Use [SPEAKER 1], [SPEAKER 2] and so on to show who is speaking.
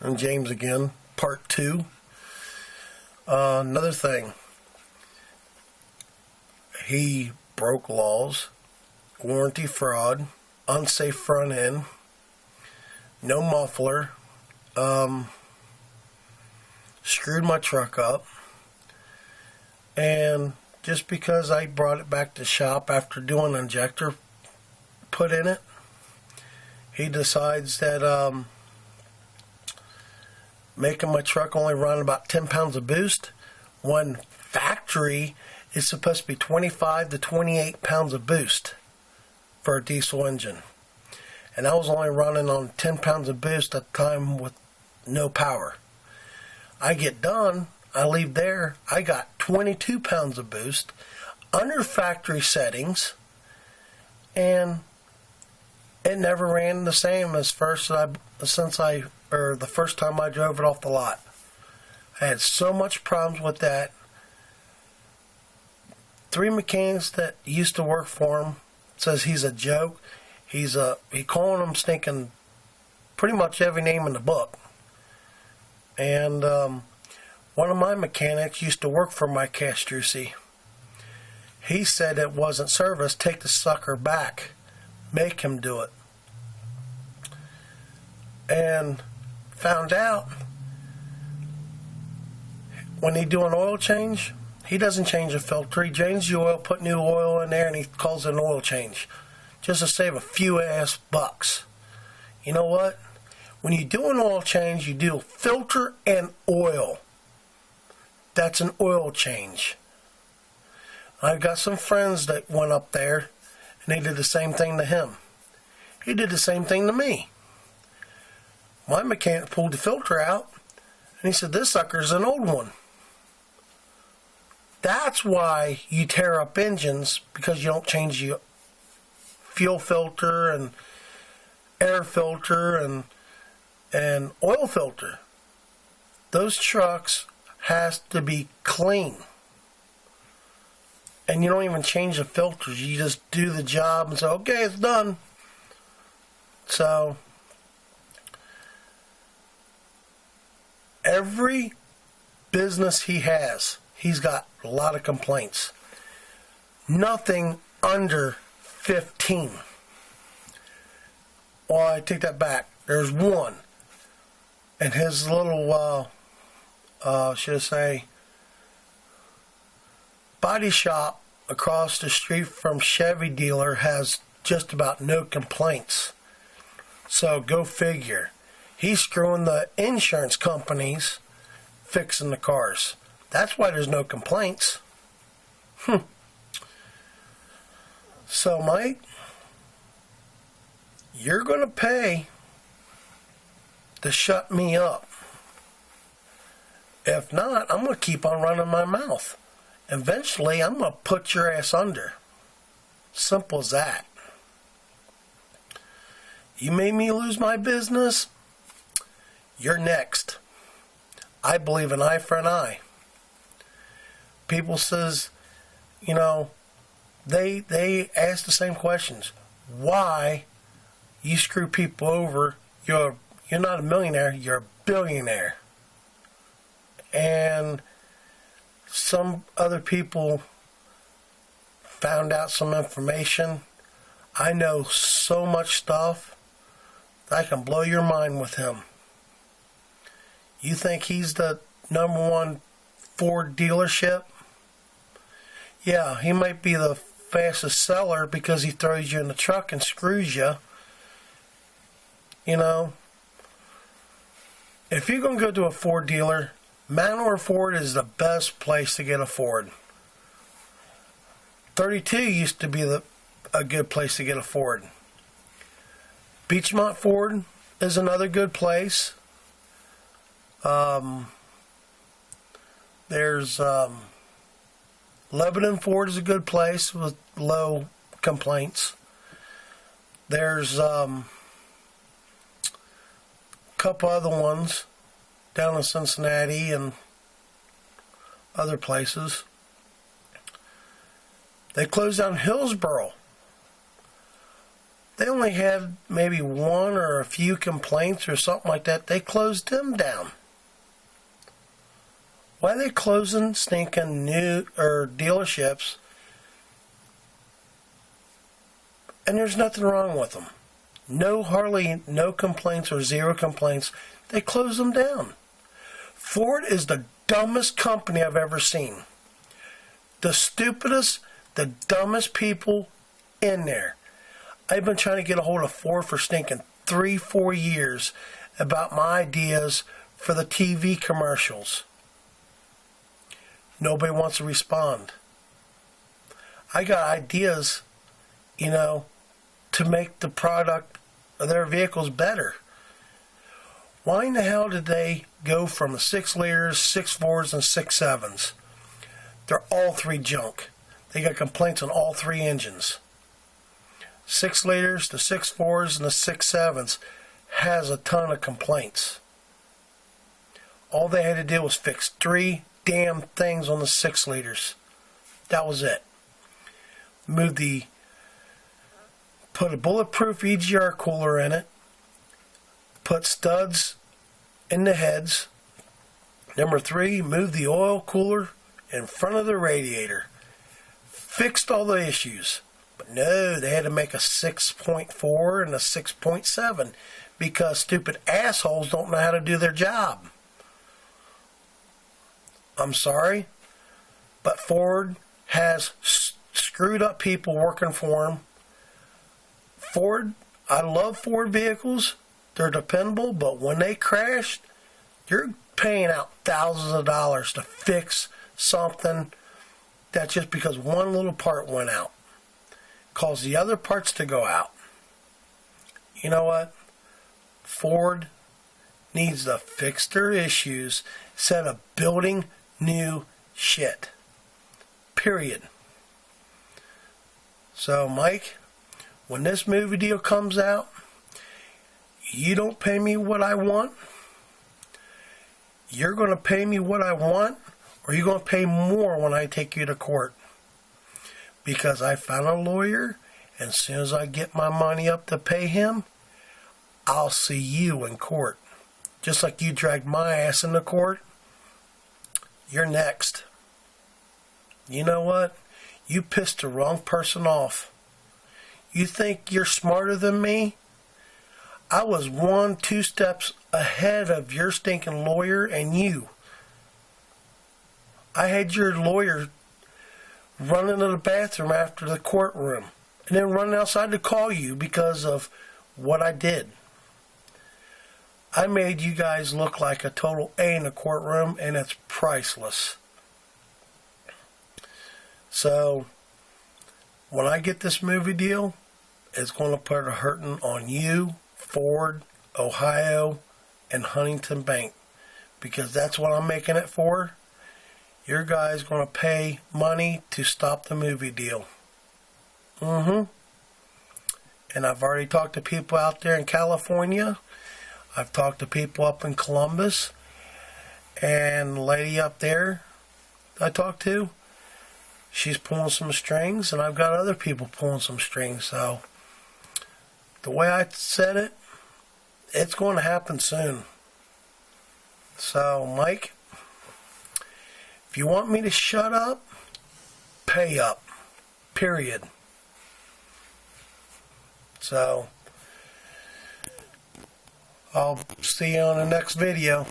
[SPEAKER 1] I'm James again, part 2. Another thing. He broke laws, warranty fraud, unsafe front end, no muffler, screwed my truck up, and just because I brought it back to shop after doing an injector put in it, he decides that making my truck only run about 10 pounds of boost when factory is supposed to be 25 to 28 pounds of boost for a diesel engine. And I was only running on 10 pounds of boost at the time with no power. I get done, I leave there, I got 22 pounds of boost under factory settings, and it never ran the same as the first time I drove it off the lot. I had so much problems with that. 3 mechanics that used to work for him says he's a joke. He calling him stinking pretty much every name in the book. And one of my mechanics used to work for my castrucci. He said it wasn't service. Take the sucker back. Make him do it. And found out when he do an oil change, he doesn't change the filter. He changes the oil, put new oil in there, and he calls it an oil change just to save a few ass bucks. You know what? When you do an oil change, you do filter and oil. That's an oil change. I've got some friends that went up there and they did the same thing to him. He did the same thing to me. My mechanic pulled the filter out and he said, "This sucker's an old one." That's why you tear up engines, because you don't change the fuel filter and air filter and oil filter. Those trucks has to be clean. And you don't even change the filters. You just do the job and say, okay, it's done. So every business he has, he's got a lot of complaints. Nothing under 15. Well, I take that back. There's one. And his little, should I say, body shop across the street from Chevy dealer has just about no complaints. So go figure. He's screwing the insurance companies fixing the cars. That's why there's no complaints. So, Mike, you're going to pay to shut me up. If not, I'm going to keep on running my mouth. Eventually, I'm going to put your ass under. Simple as that. You made me lose my business. You're next. I believe an eye for an eye. People says, they ask the same questions. Why you screw people over? You're not a millionaire, you're a billionaire. And some other people found out some information. I know so much stuff that I can blow your mind with him. You think he's the #1 Ford dealership? Yeah, he might be the fastest seller because he throws you in the truck and screws you. If you're going to go to a Ford dealer, Manor Ford is the best place to get a Ford. 32 used to be a good place to get a Ford. Beechmont Ford is another good place. There's Lebanon Ford is a good place with low complaints. There's a couple other ones down in Cincinnati and other places. They closed down Hillsboro. They only had maybe one or a few complaints or something like that. They closed them down. Why are they closing stinking new or dealerships? And there's nothing wrong with them. Hardly no complaints or zero complaints. They close them down. Ford is the dumbest company I've ever seen. The stupidest, the dumbest people in there. I've been trying to get a hold of Ford for stinking 3-4 years about my ideas for the TV commercials. Nobody wants to respond. I got ideas, to make the product of their vehicles better. Why in the hell did they go from 6 liters, 6 4s, and 6 7s? They're all 3 junk. They got complaints on all 3 engines. 6 liters, the 6 4s, and the 6 7s has a ton of complaints. All they had to do was fix 3 damn things on the 6 liters. That was it. Put a bulletproof EGR cooler in it. Put studs in the heads. Number 3, move the oil cooler in front of the radiator. Fixed all the issues. But no, they had to make a 6.4 and a 6.7 because stupid assholes don't know how to do their job. I'm sorry, but Ford has screwed up people working for them. I love Ford vehicles. They're dependable, but when they crash, you're paying out thousands of dollars to fix something that's just because one little part went out. Cause the other parts to go out. You know what? Ford needs to fix their issues instead of building new shit. Period. So, Mike, when this movie deal comes out, you don't pay me what I want. You're going to pay me what I want, or you're going to pay more when I take you to court. Because I found a lawyer, and as soon as I get my money up to pay him, I'll see you in court. Just like you dragged my ass into court, you're next. You know what? You pissed the wrong person off. You think you're smarter than me? I was 1-2 steps ahead of your stinking lawyer and you. I had your lawyer run into the bathroom after the courtroom and then run outside to call you because of what I did. I made you guys look like a total A in the courtroom, and it's priceless. So, when I get this movie deal, it's going to put a hurting on you, Ford, Ohio, and Huntington Bank. Because that's what I'm making it for. Your guys going to pay money to stop the movie deal. And I've already talked to people out there in California. I've talked to people up in Columbus. And the lady up there I talked to, she's pulling some strings, and I've got other people pulling some strings. So, the way I said it, it's going to happen soon. So, Mike, if you want me to shut up, pay up. Period. So, I'll see you on the next video.